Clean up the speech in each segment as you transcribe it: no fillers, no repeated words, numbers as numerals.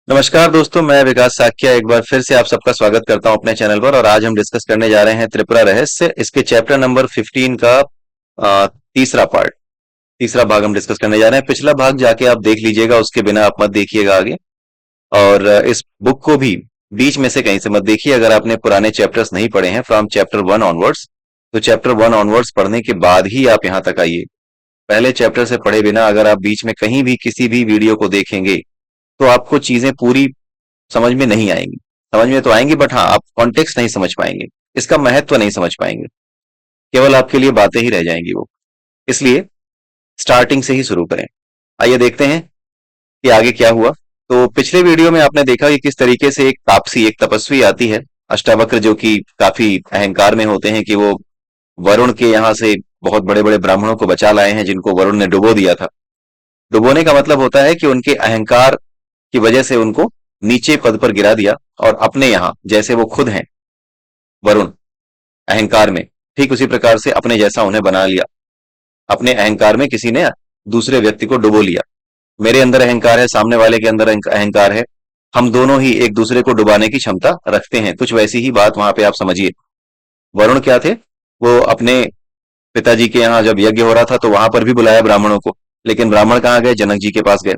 नमस्कार दोस्तों, मैं विकास साक्या एक बार फिर से आप सबका स्वागत करता हूं अपने चैनल पर। और आज हम डिस्कस करने जा रहे हैं त्रिपुरा रहस्य, इसके चैप्टर नंबर 15 का तीसरा पार्ट, तीसरा भाग हम डिस्कस करने जा रहे हैं। पिछला भाग जाके आप देख लीजिएगा, उसके बिना आप मत देखिएगा आगे। और इस बुक को भी बीच में से कहीं से मत देखिए अगर आपने पुराने चैप्टर्स नहीं पढ़े हैं फ्रॉम चैप्टर 1 ऑनवर्ड्स। तो चैप्टर 1 ऑनवर्ड्स पढ़ने के बाद ही आप यहाँ तक आइए। पहले चैप्टर से पढ़े बिना अगर आप बीच में कहीं भी किसी भी वीडियो को देखेंगे तो आपको चीजें पूरी समझ में नहीं आएंगी। समझ में तो आएंगी बट हाँ, आप कॉन्टेक्स्ट नहीं समझ पाएंगे, इसका महत्व नहीं समझ पाएंगे, केवल आपके लिए बातें ही रह जाएंगी वो। इसलिए स्टार्टिंग से ही शुरू करें। आइए देखते हैं कि आगे क्या हुआ। तो पिछले वीडियो में आपने देखा कि किस तरीके से एक तापसी, एक तपस्वी आती है, अष्टावक्र, जो कि काफी अहंकार में होते हैं कि वो वरुण के यहाँ से बहुत बड़े बड़े ब्राह्मणों को बचा लाए हैं जिनको वरुण ने डुबो दिया था। डुबोने का मतलब होता है कि उनके अहंकार की वजह से उनको नीचे पद पर गिरा दिया और अपने यहां जैसे वो खुद हैं वरुण अहंकार में, ठीक उसी प्रकार से अपने जैसा उन्हें बना लिया। अपने अहंकार में किसी ने दूसरे व्यक्ति को डुबो लिया। मेरे अंदर अहंकार है, सामने वाले के अंदर अहंकार है, हम दोनों ही एक दूसरे को डुबाने की क्षमता रखते हैं। कुछ वैसी ही बात वहां पे आप समझिए। वरुण क्या थे, वो अपने पिताजी के यहाँ जब यज्ञ हो रहा था तो वहां पर भी बुलाया ब्राह्मणों को, लेकिन ब्राह्मण कहाँ गए, जनक जी के पास गए।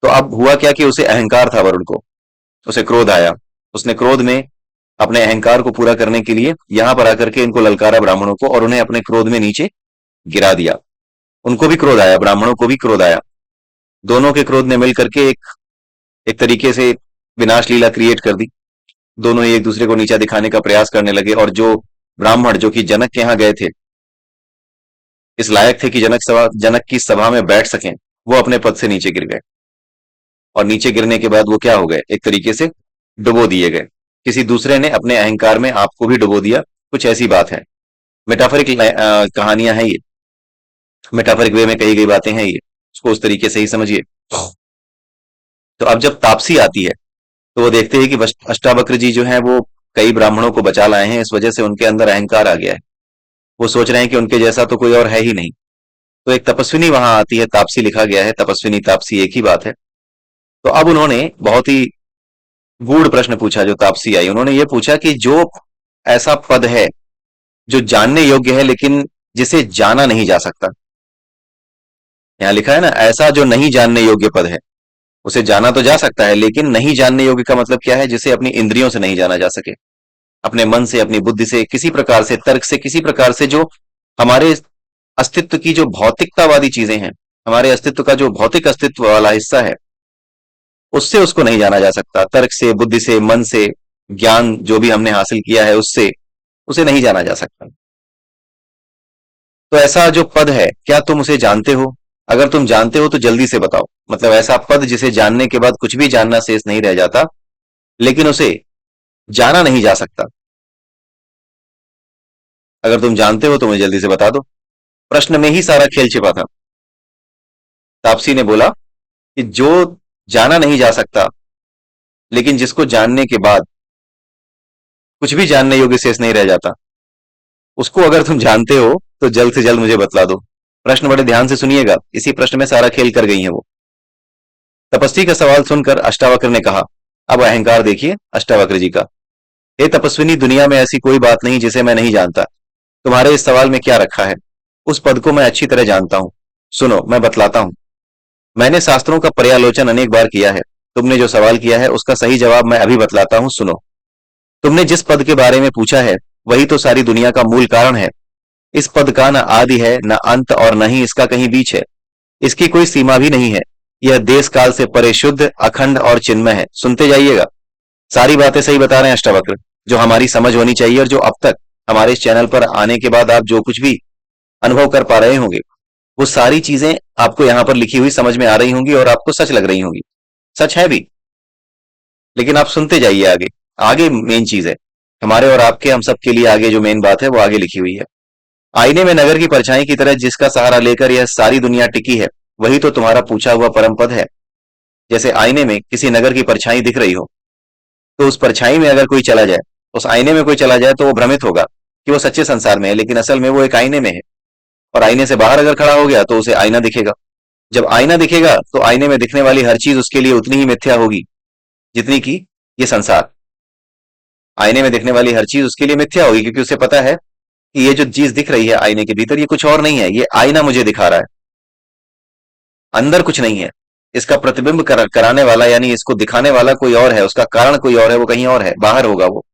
तो अब हुआ क्या कि उसे अहंकार था, वरुण को उसे क्रोध आया। उसने क्रोध में अपने अहंकार को पूरा करने के लिए यहां पर आकर के इनको ललकारा ब्राह्मणों को, और उन्हें अपने क्रोध में नीचे गिरा दिया। उनको भी क्रोध आया, ब्राह्मणों को भी क्रोध आया। दोनों के क्रोध ने मिलकर के एक एक तरीके से विनाश लीला क्रिएट कर दी। दोनों ही एक दूसरे को नीचा दिखाने का प्रयास करने लगे, और जो ब्राह्मण जो कि जनक के यहाँ गए थे, इस लायक थे कि जनक की सभा में बैठ सकें, वो अपने पद से नीचे गिर गए। और नीचे गिरने के बाद वो क्या हो गए, एक तरीके से डुबो दिए गए। किसी दूसरे ने अपने अहंकार में आपको भी डुबो दिया, कुछ ऐसी बात है। मेटाफरिक कहानियां हैं ये, मेटाफरिक वे में कही गई बातें हैं ये, उसको उस तरीके से ही समझिए। तो अब जब तापसी आती है तो वो देखते हैं कि अष्टावक्र जी जो हैं वो कई ब्राह्मणों को बचा लाए हैं, इस वजह से उनके अंदर अहंकार आ गया है। वो सोच रहे हैं कि उनके जैसा तो कोई और है ही नहीं। तो एक तपस्विनी वहां आती है, तापसी लिखा गया है, तपस्विनी तापसी एक ही बात है। तो अब उन्होंने बहुत ही गूढ़ प्रश्न पूछा। जो तापसी आई, उन्होंने ये पूछा कि जो ऐसा पद है जो जानने योग्य है लेकिन जिसे जाना नहीं जा सकता, यहां लिखा है ना, ऐसा जो नहीं जानने योग्य पद है, उसे जाना तो जा सकता है लेकिन नहीं जानने योग्य का मतलब क्या है, जिसे अपनी इंद्रियों से नहीं जाना जा सके, अपने मन से, अपनी बुद्धि से, किसी प्रकार से, तर्क से, किसी प्रकार से, जो हमारे अस्तित्व की जो भौतिकतावादी चीजें हैं, हमारे अस्तित्व का जो भौतिक अस्तित्व वाला हिस्सा है, उससे उसको नहीं जाना जा सकता। तर्क से, बुद्धि से, मन से, ज्ञान जो भी हमने हासिल किया है उससे उसे नहीं जाना जा सकता। तो ऐसा जो पद है, क्या तुम उसे जानते हो? अगर तुम जानते हो तो जल्दी से बताओ। मतलब ऐसा पद जिसे जानने के बाद कुछ भी जानना शेष नहीं रह जाता, लेकिन उसे जाना नहीं जा सकता। अगर तुम जानते हो तो मुझे जल्दी से बता दो। प्रश्न में ही सारा खेल छिपा था। तापसी ने बोला कि जो जाना नहीं जा सकता लेकिन जिसको जानने के बाद कुछ भी जानने योग्य शेष नहीं रह जाता, उसको अगर तुम जानते हो तो जल्द से जल्द मुझे बतला दो। प्रश्न बड़े ध्यान से सुनिएगा, इसी प्रश्न में सारा खेल कर गई है वो। तपस्वी का सवाल सुनकर अष्टावक्र ने कहा, अब अहंकार देखिए अष्टावक्र जी का। हे तपस्विनी, दुनिया में ऐसी कोई बात नहीं जिसे मैं नहीं जानता। तुम्हारे इस सवाल में क्या रखा है? उस पद को मैं अच्छी तरह जानता हूं। सुनो, मैं बतलाता हूं। मैंने शास्त्रों का पर्यालोचन अनेक बार किया है। तुमने जो सवाल किया है उसका सही जवाब मैं अभी बतलाता हूं, सुनो। तुमने जिस पद के बारे में पूछा है वही तो सारी दुनिया का मूल कारण है। इस पद का न आदि है, न अंत, और न ही इसका कहीं बीच है। इसकी कोई सीमा भी नहीं है। यह देश काल से परे शुद्ध, अखंड और चिन्मय है। सुनते जाइएगा, सारी बातें सही बता रहे हैं अष्टावक्र, जो हमारी समझ होनी चाहिए, और जो अब तक हमारे इस चैनल पर आने के बाद आप जो कुछ भी अनुभव कर पा रहे होंगे, वो सारी चीजें आपको यहाँ पर लिखी हुई समझ में आ रही होंगी और आपको सच लग रही होंगी। सच है भी, लेकिन आप सुनते जाइए आगे। आगे मेन चीज है हमारे और आपके, हम सब के लिए आगे जो मेन बात है वो आगे लिखी हुई है। आईने में नगर की परछाई की तरह जिसका सहारा लेकर यह सारी दुनिया टिकी है, वही तो तुम्हारा पूछा हुआ परम पद है। जैसे आईने में किसी नगर की परछाई दिख रही हो, तो उस परछाई में अगर कोई चला जाए, उस आईने में कोई चला जाए, तो वो भ्रमित होगा कि वो सच्चे संसार में है, लेकिन असल में वो एक आईने में है। और आईने से बाहर अगर खड़ा हो गया तो उसे आईना दिखेगा। जब आईना दिखेगा तो आईने में दिखने वाली हर चीज उसके लिए उतनी ही मिथ्या होगी जितनी कि ये संसार। आईने में दिखने वाली हर चीज उसके लिए मिथ्या होगी, क्योंकि उसे पता है कि ये जो चीज दिख रही है आईने के भीतर, ये कुछ और नहीं है, ये आईना मुझे दिखा रहा है, अंदर कुछ नहीं है। इसका प्रतिबिंब कराने वाला यानी इसको दिखाने वाला कोई और है, उसका कारण कोई और है, वो कहीं और है, बाहर होगा वो।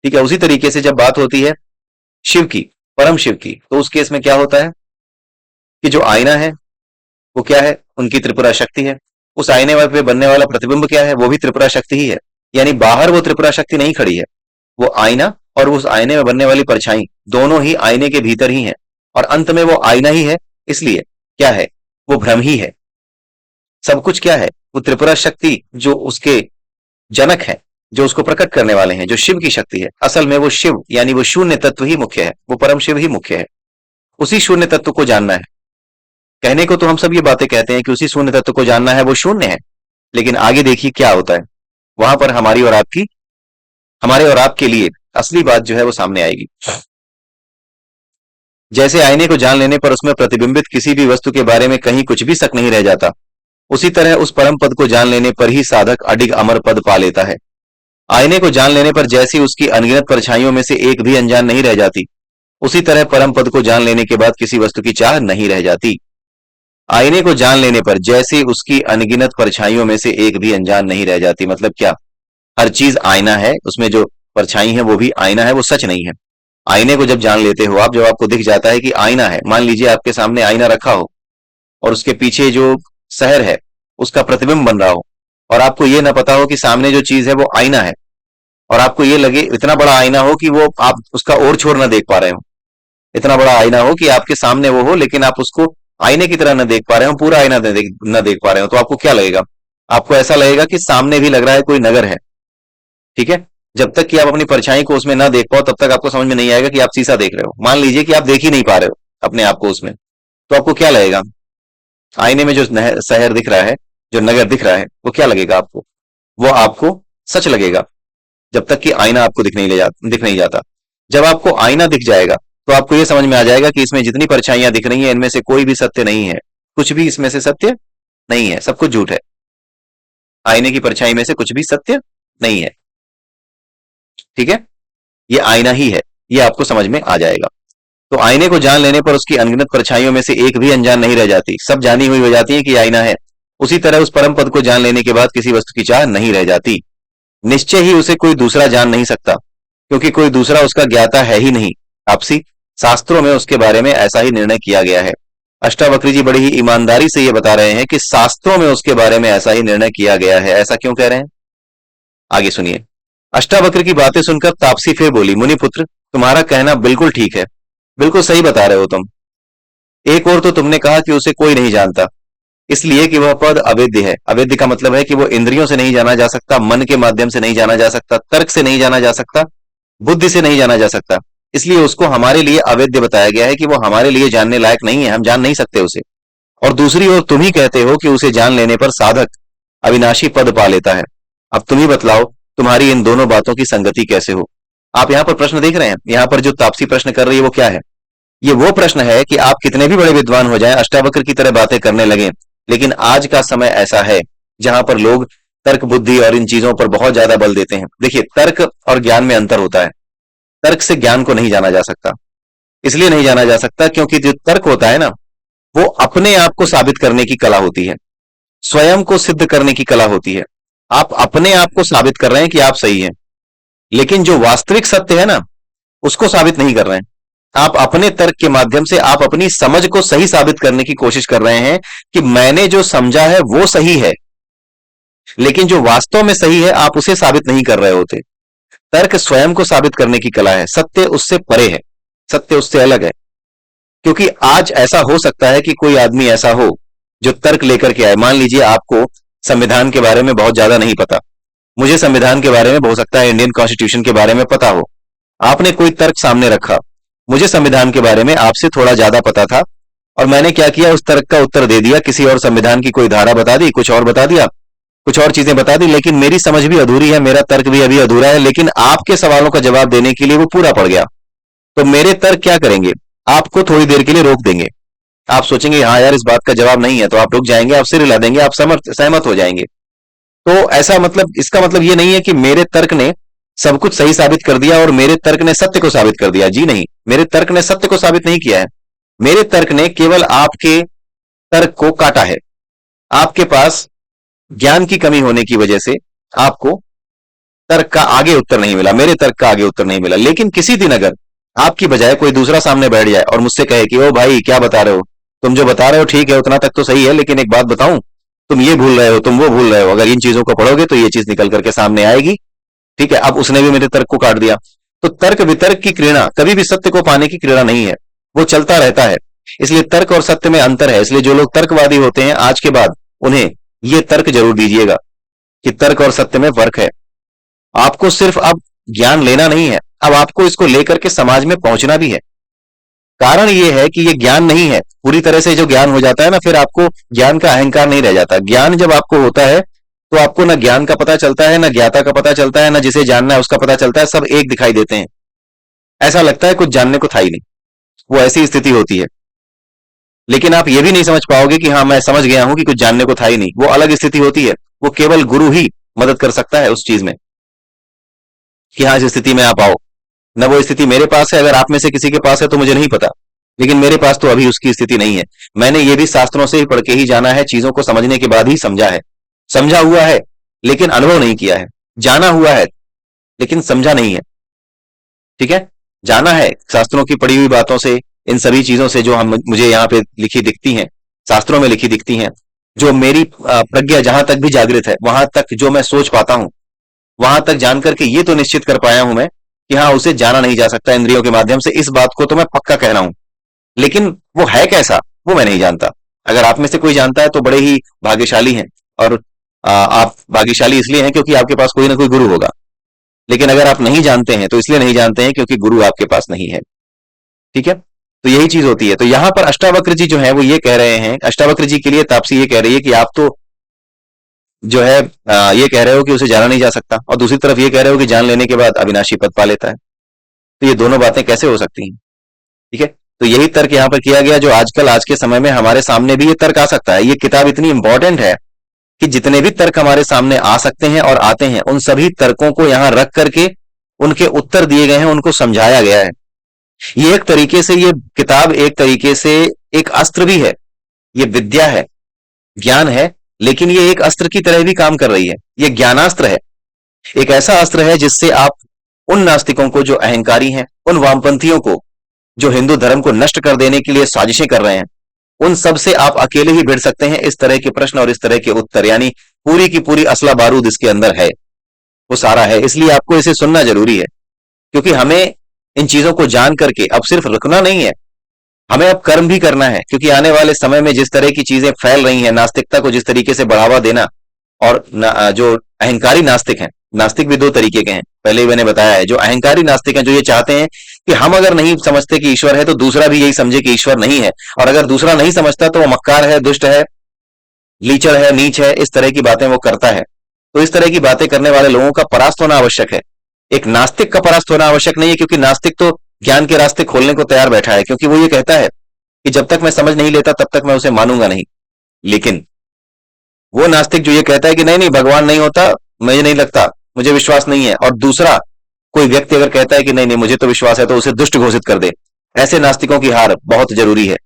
ठीक है। उसी तरीके से जब बात होती है शिव की, परम शिव की, तो उस केस में क्या होता है कि जो आईना है वो क्या है, उनकी त्रिपुरा शक्ति है। उस आईने पे बनने वाला प्रतिबिंब क्या है, वो भी त्रिपुरा शक्ति ही है। यानी बाहर वो त्रिपुरा शक्ति नहीं खड़ी है, वो आईना और उस आईने में बनने वाली परछाई दोनों ही आईने के भीतर ही है, और अंत में वो आईना ही है। इसलिए क्या है, वो भ्रम ही है। सब कुछ क्या है, वो त्रिपुरा शक्ति जो उसके जनक है, जो उसको प्रकट करने वाले हैं, जो शिव की शक्ति है। असल में वो शिव यानी वो शून्य तत्व ही मुख्य है, वो परम शिव ही मुख्य है। उसी शून्य तत्व को जानना है। कहने को तो हम सब ये बातें कहते हैं कि उसी शून्य तत्व को जानना है, वो शून्य है, लेकिन आगे देखिए क्या होता है। वहां पर हमारे और आपके लिए असली बात जो है वो सामने आएगी। जैसे आईने को जान लेने पर उसमें प्रतिबिंबित किसी भी वस्तु के बारे में कहीं कुछ भी शक नहीं रह जाता, उसी तरह उस परम पद को जान लेने पर ही साधक अडिग अमर पद पा लेता है। आईने को जान लेने पर जैसी उसकी अनगिनत परछाइयों में से एक भी अनजान नहीं रह जाती, उसी तरह परम पद को जान लेने के बाद किसी वस्तु की चाह नहीं रह जाती। आईने को जान लेने पर जैसे उसकी अनगिनत परछाइयों में से एक भी अनजान नहीं रह जाती, मतलब क्या, हर चीज आईना है, उसमें जो परछाई है वो भी आईना है, वो सच नहीं है। आईने को जब जान लेते हो आप, जब आपको दिख जाता है कि आईना है, मान लीजिए आपके सामने आईना रखा हो और उसके पीछे जो शहर है उसका प्रतिबिंब बन रहा हो, और आपको ये ना पता हो कि सामने जो चीज है वो आईना है, और आपको ये लगे इतना बड़ा आईना हो कि वो आप उसका और छोर ना देख पा रहे हो, इतना बड़ा आईना हो कि आपके सामने वो हो लेकिन आप उसको आईने की तरह न देख पा रहे हो, पूरा आईना न देख पा रहे हो, तो आपको क्या लगेगा, आपको ऐसा लगेगा कि सामने भी लग रहा है कोई नगर है। ठीक है। जब तक कि आप अपनी परछाई को उसमें ना देख पाओ तब तक आपको समझ में नहीं आएगा कि आप शीशा देख रहे हो। मान लीजिए कि आप देख ही नहीं पा रहे हो अपने आप को उसमें, तो आपको क्या लगेगा, आईने में जो शहर दिख रहा है, जो नगर दिख रहा है, वो क्या लगेगा आपको, वो आपको सच लगेगा, जब तक कि आईना आपको दिख नहीं जाता। जब आपको आईना दिख जाएगा तो आपको यह समझ में आ जाएगा कि इसमें जितनी परछाइयां दिख रही हैं इनमें से कोई भी सत्य नहीं है, कुछ भी इसमें से सत्य नहीं है, सब कुछ झूठ है। आईने की परछाई में से कुछ भी सत्य नहीं है। ठीक है। ये आईना ही है, ये आपको समझ में आ जाएगा। तो आईने को जान लेने पर उसकी अनगिनत परछाइयों में से एक भी अनजान नहीं रह जाती, सब जानी हुई हो जाती है कि आईना है। उसी तरह उस परम पद को जान लेने के बाद किसी वस्तु की चाह नहीं रह जाती। निश्चय ही उसे कोई दूसरा जान नहीं सकता, क्योंकि कोई दूसरा उसका ज्ञाता है ही नहीं। आपसी शास्त्रों में उसके बारे में ऐसा ही निर्णय किया गया है। अष्टावक्री जी बड़ी ही ईमानदारी से ये बता रहे हैं कि शास्त्रों में उसके बारे में ऐसा ही निर्णय किया गया है। ऐसा क्यों कह रहे हैं, आगे सुनिए। अष्टावक्र की बातें सुनकर तापसी फिर बोली, मुनिपुत्र, तुम्हारा कहना बिल्कुल ठीक है, बिल्कुल सही बता रहे हो तुम। एक और तो तुमने कहा कि उसे कोई नहीं जानता, इसलिए कि वह पद अवेद्य है। अवेद्य का मतलब है कि वो इंद्रियों से नहीं जाना जा सकता, मन के माध्यम से नहीं जाना जा सकता, तर्क से नहीं जाना जा सकता, बुद्धि से नहीं जाना जा सकता। इसलिए उसको हमारे लिए अवेद्य बताया गया है कि वो हमारे लिए जानने लायक नहीं है, हम जान नहीं सकते उसे। और दूसरी ओर तुम ही कहते हो कि उसे जान लेने पर साधक अविनाशी पद पा लेता है। अब तुम ही बतलाओ तुम्हारी इन दोनों बातों की संगति कैसे हो। आप यहाँ पर प्रश्न देख रहे हैं, यहाँ पर जो तापसी प्रश्न कर रही है वो क्या है, ये वो प्रश्न है कि आप कितने भी बड़े विद्वान हो जाएं, अष्टावक्र की तरह बातें करने लगे, लेकिन आज का समय ऐसा है जहां पर लोग तर्क बुद्धि और इन चीजों पर बहुत ज्यादा बल देते हैं। देखिए, तर्क और ज्ञान में अंतर होता है। तर्क से ज्ञान को नहीं जाना जा सकता, इसलिए नहीं जाना जा सकता क्योंकि जो तर्क होता है ना, वो अपने आप को साबित करने की कला होती है, स्वयं को सिद्ध करने की कला होती है। आप अपने आप को साबित कर रहे हैं कि आप सही हैं, लेकिन जो वास्तविक सत्य है ना, उसको साबित नहीं कर रहे हैं। आप अपने तर्क के माध्यम से आप अपनी समझ को सही साबित करने की कोशिश कर रहे हैं कि मैंने जो समझा है वो सही है, लेकिन जो वास्तव में सही है आप उसे साबित नहीं कर रहे होते। तर्क स्वयं को साबित करने की कला है, सत्य उससे परे है, सत्य उससे अलग है। क्योंकि आज ऐसा हो सकता है कि कोई आदमी ऐसा हो जो तर्क लेकर के आए। मान लीजिए आपको संविधान के बारे में बहुत ज्यादा नहीं पता, मुझे संविधान के बारे में हो सकता है इंडियन कॉन्स्टिट्यूशन के बारे में पता हो। आपने कोई तर्क सामने रखा, मुझे संविधान के बारे में आपसे थोड़ा ज्यादा पता था, और मैंने क्या किया, उस तर्क का उत्तर दे दिया, किसी और संविधान की कोई धारा बता दी, कुछ और बता दिया, कुछ और चीजें बता दी, लेकिन मेरी समझ भी अधूरी है, मेरा तर्क भी अभी अधूरा है, लेकिन आपके सवालों का जवाब देने के लिए वो पूरा पड़ गया। तो मेरे तर्क क्या करेंगे, आपको थोड़ी देर के लिए रोक देंगे। आप सोचेंगे हाँ यार इस बात का जवाब नहीं है, तो आप रुक जाएंगे, आप सिर हिला देंगे, आप सहमत हो जाएंगे। तो ऐसा मतलब, इसका मतलब ये नहीं है कि मेरे तर्क ने सब कुछ सही साबित कर दिया और मेरे तर्क ने सत्य को साबित कर दिया। जी नहीं, मेरे तर्क ने सत्य को साबित नहीं किया है। मेरे तर्क ने केवल आपके तर्क को काटा है। आपके पास ज्ञान की कमी होने की वजह से आपको तर्क का आगे उत्तर नहीं मिला, मेरे तर्क का आगे उत्तर नहीं मिला। लेकिन किसी दिन अगर आपकी बजाय कोई दूसरा सामने बैठ जाए और मुझसे कहे कि ओ भाई क्या बता रहे हो, तुम जो बता रहे हो ठीक है, उतना तक तो सही है, लेकिन एक बात बताऊं, तुम ये भूल रहे हो, तुम वो भूल रहे हो, अगर इन चीजों को पढ़ोगे तो ये चीज निकल करके सामने आएगी। ठीक है, अब उसने भी मेरे तर्क को काट दिया। तो तर्क वितर्क की क्रीड़ा कभी भी सत्य को पाने की क्रीड़ा नहीं है, वो चलता रहता है। इसलिए तर्क और सत्य में अंतर है। इसलिए जो लोग तर्कवादी होते हैं आज के बाद, उन्हें ये तर्क जरूर दीजिएगा कि तर्क और सत्य में फर्क है। आपको सिर्फ अब ज्ञान लेना नहीं है, अब आपको इसको लेकर के समाज में पहुंचना भी है। कारण ये है कि ये ज्ञान नहीं है पूरी तरह से। जो ज्ञान हो जाता है ना, फिर आपको ज्ञान का अहंकार नहीं रह जाता। ज्ञान जब आपको होता है तो आपको ना ज्ञान का पता चलता है, ना ज्ञाता का पता चलता है, ना जिसे जानना है उसका पता चलता है, सब एक दिखाई देते हैं। ऐसा लगता है कुछ जानने को था ही नहीं, वो ऐसी स्थिति होती है। लेकिन आप ये भी नहीं समझ पाओगे कि हाँ मैं समझ गया हूं कि कुछ जानने को था ही नहीं, वो अलग स्थिति होती है। वो केवल गुरु ही मदद कर सकता है उस चीज में कि हाँ इस स्थिति में आप आओ। न वो स्थिति मेरे पास है, अगर आप में से किसी के पास है तो मुझे नहीं पता, लेकिन मेरे पास तो अभी उसकी स्थिति नहीं है। मैंने ये भी शास्त्रों से ही पढ़ के ही जाना है, चीजों को समझने के बाद ही समझा है। समझा हुआ है लेकिन अनुभव नहीं किया है, जाना हुआ है लेकिन समझा नहीं है। ठीक है, जाना है शास्त्रों की पढ़ी हुई बातों से, इन सभी चीजों से जो हम मुझे यहाँ पे लिखी दिखती हैं, शास्त्रों में लिखी दिखती हैं, जो मेरी प्रज्ञा जहां तक भी जागृत है, वहां तक जो मैं सोच पाता हूं, वहां तक जान करके ये तो निश्चित कर पाया हूं मैं कि हाँ उसे जाना नहीं जा सकता इंद्रियों के माध्यम से। इस बात को तो मैं पक्का कह रहा हूं, लेकिन वो है कैसा वो मैं नहीं जानता। अगर आप में से कोई जानता है तो बड़े ही भाग्यशाली हैं। और आप भाग्यशाली इसलिए हैं क्योंकि आपके पास कोई ना कोई गुरु होगा। लेकिन अगर आप नहीं जानते हैं तो इसलिए नहीं जानते हैं क्योंकि गुरु आपके पास नहीं है। ठीक है, तो यही चीज होती है। तो यहां पर अष्टावक्र जी जो है वो ये कह रहे हैं, अष्टावक्र जी के लिए तापसी ये कह रही है कि आप तो जो है ये कह रहे हो कि उसे जाना नहीं जा सकता, और दूसरी तरफ ये कह रहे हो कि जान लेने के बाद अविनाशी पद पा लेता है। तो ये दोनों बातें कैसे हो सकती हैं? ठीक है, तो यही तर्क यहां पर किया गया, जो आजकल आज के समय में हमारे सामने भी ये तर्क आ सकता है। ये किताब इतनी इंपॉर्टेंट है कि जितने भी तर्क हमारे सामने आ सकते हैं और आते हैं, उन सभी तर्कों को यहां रख करके उनके उत्तर दिए गए हैं, उनको समझाया गया है। ये एक तरीके से, ये किताब एक तरीके से एक अस्त्र भी है। ये विद्या है, ज्ञान है, लेकिन ये एक अस्त्र की तरह भी काम कर रही है। ये ज्ञानास्त्र है, एक ऐसा अस्त्र है जिससे आप उन नास्तिकों को जो अहंकारी हैं, उन वामपंथियों को जो हिंदू धर्म को नष्ट कर देने के लिए साजिशें कर रहे हैं, उन सब से आप अकेले ही भिड़ सकते हैं। इस तरह के प्रश्न और इस तरह के उत्तर, यानी पूरी की पूरी असला बारूद इसके अंदर है, वो सारा है। इसलिए आपको इसे सुनना जरूरी है, क्योंकि हमें इन चीजों को जान करके अब सिर्फ रुकना नहीं है, हमें अब कर्म भी करना है। क्योंकि आने वाले समय में जिस तरह की चीजें फैल रही हैं, नास्तिकता को जिस तरीके से बढ़ावा देना, और जो अहंकारी नास्तिक हैं, नास्तिक भी दो तरीके के हैं, पहले ही मैंने बताया है। जो अहंकारी नास्तिक हैं, जो ये चाहते हैं कि हम अगर नहीं समझते कि ईश्वर है तो दूसरा भी यही समझे कि ईश्वर नहीं है, और अगर दूसरा नहीं समझता तो वो मक्कार है, दुष्ट है, लीचर है, नीच है, इस तरह की बातें वो करता है। तो इस तरह की बातें करने वाले लोगों का परास्त होना आवश्यक है। एक नास्तिक का परास्त होना आवश्यक नहीं है, क्योंकि नास्तिक तो ज्ञान के रास्ते खोलने को तैयार बैठा है, क्योंकि वो ये कहता है कि जब तक मैं समझ नहीं लेता तब तक मैं उसे मानूंगा नहीं। लेकिन वो नास्तिक जो ये कहता है कि नहीं नहीं भगवान नहीं होता, मुझे नहीं लगता, मुझे विश्वास नहीं है, और दूसरा कोई व्यक्ति अगर कहता है कि नहीं नहीं मुझे तो विश्वास है, तो उसे दुष्ट घोषित कर दे, ऐसे नास्तिकों की हार बहुत जरूरी है।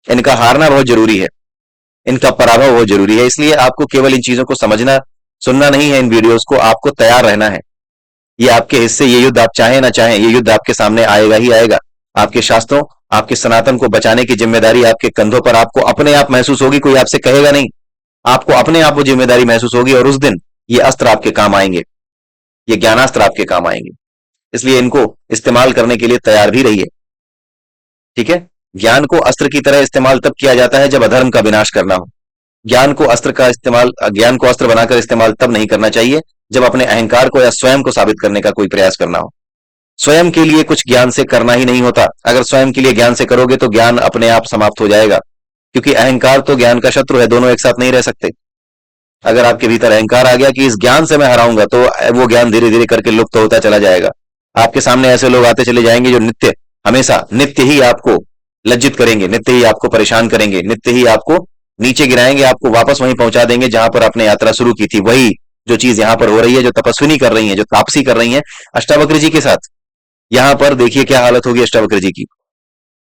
इनका हारना बहुत जरूरी है, इनका पराभव बहुत जरूरी है। इसलिए आपको केवल इन चीजों को समझना सुनना नहीं है, इन वीडियोस को आपको तैयार रहना है। ये आपके हिस्से, ये युद्ध आप चाहें ना चाहें, ये युद्ध आपके सामने आएगा ही आएगा। आपके शास्त्रों, आपके सनातन को बचाने की जिम्मेदारी आपके कंधों पर आपको अपने आप महसूस होगी, कोई आपसे कहेगा नहीं, आपको अपने आप वो जिम्मेदारी महसूस होगी, और उस दिन ये अस्त्र आपके काम आएंगे, ये ज्ञानास्त्र आपके काम आएंगे। इसलिए इनको इस्तेमाल करने के लिए तैयार भी रहिए। ठीक है, ज्ञान को अस्त्र की तरह इस्तेमाल तब किया जाता है जब अधर्म का विनाश करना हो। ज्ञान को अस्त्र का इस्तेमाल, ज्ञान को अस्त्र बनाकर इस्तेमाल तब नहीं करना चाहिए जब अपने अहंकार को या स्वयं को साबित करने का कोई प्रयास करना हो। स्वयं के लिए कुछ ज्ञान से करना ही नहीं होता। अगर स्वयं के लिए ज्ञान से करोगे तो ज्ञान अपने आप समाप्त हो जाएगा, क्योंकि अहंकार तो ज्ञान का शत्रु है, दोनों एक साथ नहीं रह सकते। अगर आपके भीतर अहंकार आ गया कि इस ज्ञान से मैं हराऊंगा, तो वो ज्ञान धीरे धीरे करके लुप्त होता चला जाएगा। आपके सामने ऐसे लोग आते चले जाएंगे जो हमेशा नित्य ही आपको लज्जित करेंगे, नित्य ही आपको परेशान करेंगे, नित्य ही आपको नीचे गिराएंगे, आपको वापस वहीं पहुंचा देंगे जहां पर आपने यात्रा शुरू की थी। वही जो चीज यहां पर हो रही है, जो तपस्विनी कर रही है, जो तापसी कर रही है अष्टावक्र जी के साथ, यहां पर देखिए क्या हालत होगी अष्टावक्र जी की।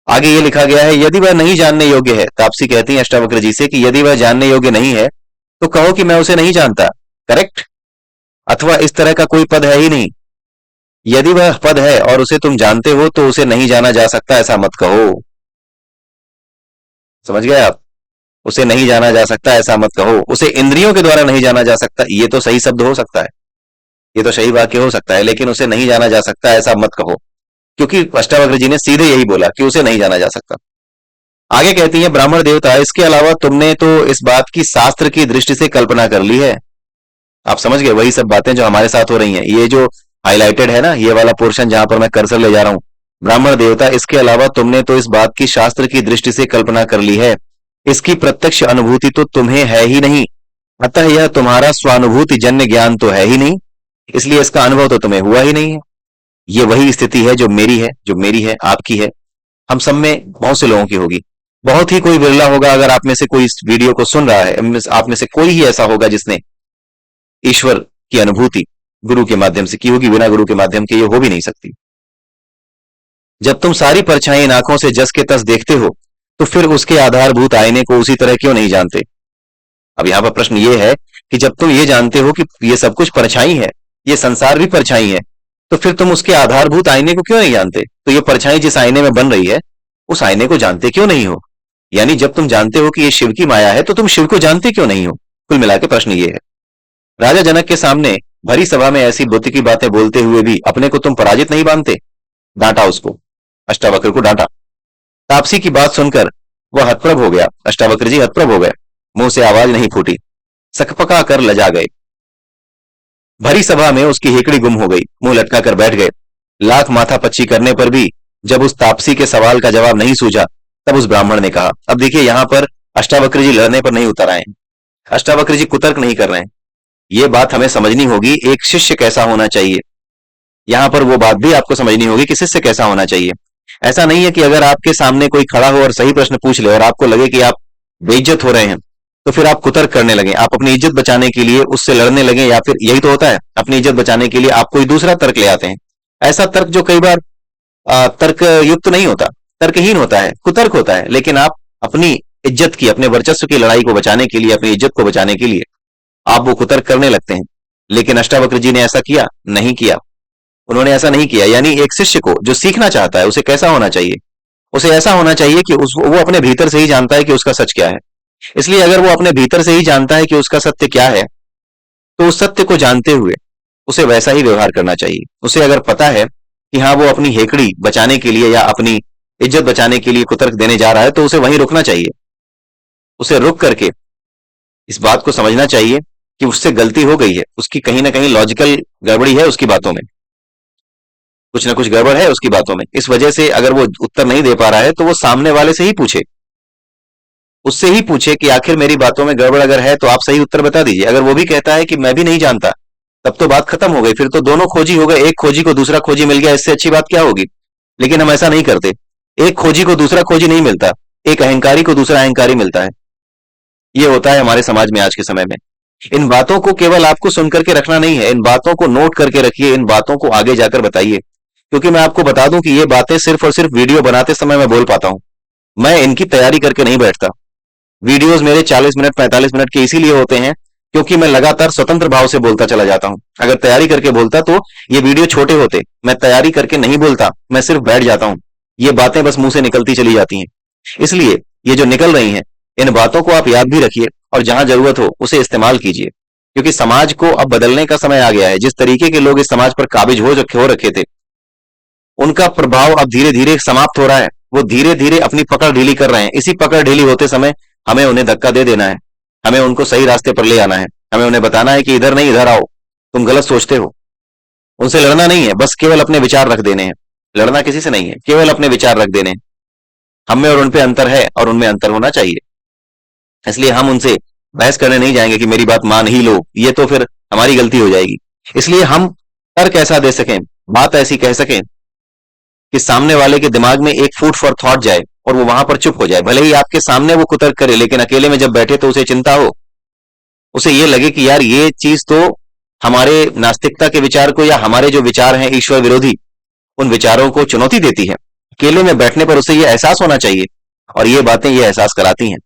आगे ये लिखा गया है, यदि वह नहीं जानने योग्य है, तापसी कहती है अष्टावक्र जी से कि यदि वह जानने योग्य नहीं है तो कहो कि मैं उसे नहीं जानता। करेक्ट। अथवा इस तरह का कोई पद है ही नहीं। यदि वह पद है और उसे तुम जानते हो तो उसे नहीं जाना जा सकता, ऐसा मत कहो। समझ गए आप? उसे नहीं जाना जा सकता ऐसा मत कहो। उसे इंद्रियों के द्वारा नहीं जाना जा सकता, ये तो सही शब्द हो सकता है, ये तो सही वाक्य हो सकता है, लेकिन उसे नहीं जाना जा सकता ऐसा मत कहो, क्योंकि अष्टावक्र जी ने सीधे यही बोला कि उसे नहीं जाना जा सकता। आगे कहती है ब्राह्मण देवता, इसके अलावा तुमने तो इस बात की शास्त्र की दृष्टि से कल्पना कर ली है। आप समझ गए वही सब बातें जो हमारे साथ हो रही हैं। ये जो हाईलाइटेड है ना, ये वाला पोर्शन जहां पर मैं कर्सर ले जा रहा हूं, ब्राह्मण देवता इसके अलावा तुमने तो इस बात की शास्त्र की दृष्टि से कल्पना कर ली है, इसकी प्रत्यक्ष अनुभूति तो तुम्हें है ही नहीं, अतः यह तुम्हारा स्वानुभूति जन्य ज्ञान तो है ही नहीं, इसलिए इसका अनुभव तो तुम्हें हुआ ही नहीं है। ये वही स्थिति है जो मेरी है, जो मेरी है, आपकी है, हम सब में बहुत से लोगों की होगी। बहुत ही कोई बिरला होगा अगर आप में से कोई इस वीडियो को सुन रहा है, आप में से कोई ही ऐसा होगा जिसने ईश्वर की अनुभूति गुरु के माध्यम से की होगी। बिना गुरु के माध्यम के ये हो भी नहीं सकती। जब तुम सारी परछाई इन आंखों से जस के तस देखते हो तो फिर उसके आधारभूत आईने को उसी तरह क्यों नहीं जानते। अब यहां पर प्रश्न ये है कि जब तुम ये जानते हो कि ये सब कुछ परछाई है, ये संसार भी परछाई है, तो फिर तुम उसके आधारभूत आईने को क्यों नहीं जानते। तो ये परछाई जिस आईने में बन रही है उस आईने को जानते क्यों नहीं हो। यानी जब तुम जानते हो कि ये शिव की माया है तो तुम शिव को जानते क्यों नहीं हो। कुल मिलाकर प्रश्न ये है। राजा जनक के सामने भरी सभा में ऐसी बुद्धि की बातें बोलते हुए भी अपने को तुम पराजित नहीं मानते। डांटा उसको, अष्टावक्र को डांटा। तापसी की बात सुनकर वह हतप्रभ हो गया। अष्टावक्र जी हतप्रभ हो गए, मुंह से आवाज नहीं फूटी, सकपका कर लजा गए। भरी सभा में उसकी हेकड़ी गुम हो गई, मुंह लटका कर बैठ गए। लाख माथा पच्ची करने पर भी जब उस तापसी के सवाल का जवाब नहीं सूझा तब उस ब्राह्मण ने कहा। अब देखिए यहां पर अष्टावक्र जी लड़ने पर नहीं उतर आए, अष्टावक्र जी कुतर्क नहीं कर रहे हैं। ये बात हमें समझनी होगी, एक शिष्य कैसा होना चाहिए। यहां पर वो बात भी आपको समझनी होगी कि शिष्य कैसा होना चाहिए। ऐसा नहीं है कि अगर आपके सामने कोई खड़ा हो और सही प्रश्न पूछ ले और आपको लगे कि आप बेइज्जत हो रहे हैं तो फिर आप कुतर्क करने लगे, आप अपनी इज्जत बचाने के लिए उससे लड़ने लगे, या फिर यही तो होता है, अपनी इज्जत बचाने के लिए आप कोई दूसरा तर्क ले आते हैं। ऐसा तर्क जो कई बार तर्क युक्त नहीं होता, तर्कहीन होता है, कुतर्क होता है, लेकिन आप अपनी इज्जत की, अपने वर्चस्व की लड़ाई को बचाने के लिए, अपनी इज्जत को बचाने के लिए आप वो कुतर्क करने लगते हैं। लेकिन अष्टावक्र जी ने ऐसा किया नहीं किया, उन्होंने ऐसा नहीं किया। यानी एक शिष्य को जो सीखना चाहता है उसे कैसा होना चाहिए, उसे ऐसा होना चाहिए कि वो अपने भीतर से ही जानता है कि उसका सच क्या है। इसलिए अगर वो अपने भीतर से ही जानता है कि उसका सत्य क्या है तो उस सत्य को जानते हुए उसे वैसा ही व्यवहार करना चाहिए। उसे अगर पता है कि हाँ वो अपनी हेकड़ी बचाने के लिए या अपनी इज्जत बचाने के लिए कुतर्क देने जा रहा है तो उसे वहीं रुकना चाहिए। उसे रुक करके इस बात को समझना चाहिए कि उससे गलती हो गई है, उसकी कहीं ना कहीं लॉजिकल गड़बड़ी है, उसकी बातों में कुछ ना कुछ गड़बड़ है उसकी बातों में। इस वजह से अगर वो उत्तर नहीं दे पा रहा है तो वो सामने वाले से ही पूछे, उससे ही पूछे कि आखिर मेरी बातों में गड़बड़ अगर है तो आप सही उत्तर बता दीजिए। अगर वो भी कहता है कि मैं भी नहीं जानता, तब तो बात खत्म हो गई, फिर तो दोनों खोजी हो गए, एक खोजी को दूसरा खोजी मिल गया, इससे अच्छी बात क्या होगी। लेकिन हम ऐसा नहीं करते, एक खोजी को दूसरा खोजी नहीं मिलता, एक अहंकारी को दूसरा अहंकारी मिलता है। ये होता है हमारे समाज में आज के समय में। इन बातों को केवल आपको सुन करके रखना नहीं है, इन बातों को नोट करके रखिए, इन बातों को आगे जाकर बताइए। क्योंकि मैं आपको बता दूं कि ये बातें सिर्फ और सिर्फ वीडियो बनाते समय मैं बोल पाता हूं, मैं इनकी तैयारी करके नहीं बैठता। वीडियोस मेरे 40 मिनट 45 मिनट के इसीलिए होते हैं क्योंकि मैं लगातार स्वतंत्र भाव से बोलता चला जाता हूं। अगर तैयारी करके बोलता तो ये वीडियो छोटे होते। मैं तैयारी करके नहीं बोलता, मैं सिर्फ बैठ जाता हूं, ये बातें बस मुंह से निकलती चली जाती हैं। इसलिए ये जो निकल रही हैं इन बातों को आप याद भी रखिए और जहां जरूरत हो उसे इस्तेमाल कीजिए, क्योंकि समाज को अब बदलने का समय आ गया है। जिस तरीके के लोग इस समाज पर काबिज हो रखे थे उनका प्रभाव अब धीरे धीरे समाप्त हो रहा है। वो धीरे धीरे अपनी पकड़ ढीली कर रहे हैं। इसी पकड़ ढीली होते समय हमें उन्हें धक्का दे देना है, हमें उनको सही रास्ते पर ले आना है, हमें उन्हें बताना है कि इधर नहीं इधर आओ, तुम गलत सोचते हो। उनसे लड़ना नहीं है, बस केवल अपने विचार रख देने हैं। लड़ना किसी से नहीं है, केवल अपने विचार रख देने हैं। हम में और उन पे अंतर है और उनमें अंतर होना चाहिए। इसलिए हम उनसे बहस करने नहीं जाएंगे कि मेरी बात मान ही लो, ये तो फिर हमारी गलती हो जाएगी। इसलिए हम तर्क ऐसा दे सकें, बात ऐसी कह सकें कि सामने वाले के दिमाग में एक फूड फॉर थॉट जाए और वो वहां पर चुप हो जाए। भले ही आपके सामने वो कुतर्क करे, लेकिन अकेले में जब बैठे तो उसे चिंता हो, उसे ये लगे कि यार ये चीज तो हमारे नास्तिकता के विचार को या हमारे जो विचार हैं ईश्वर विरोधी, उन विचारों को चुनौती देती है। अकेले में बैठने पर उसे ये एहसास होना चाहिए, और ये बातें ये एहसास कराती हैं।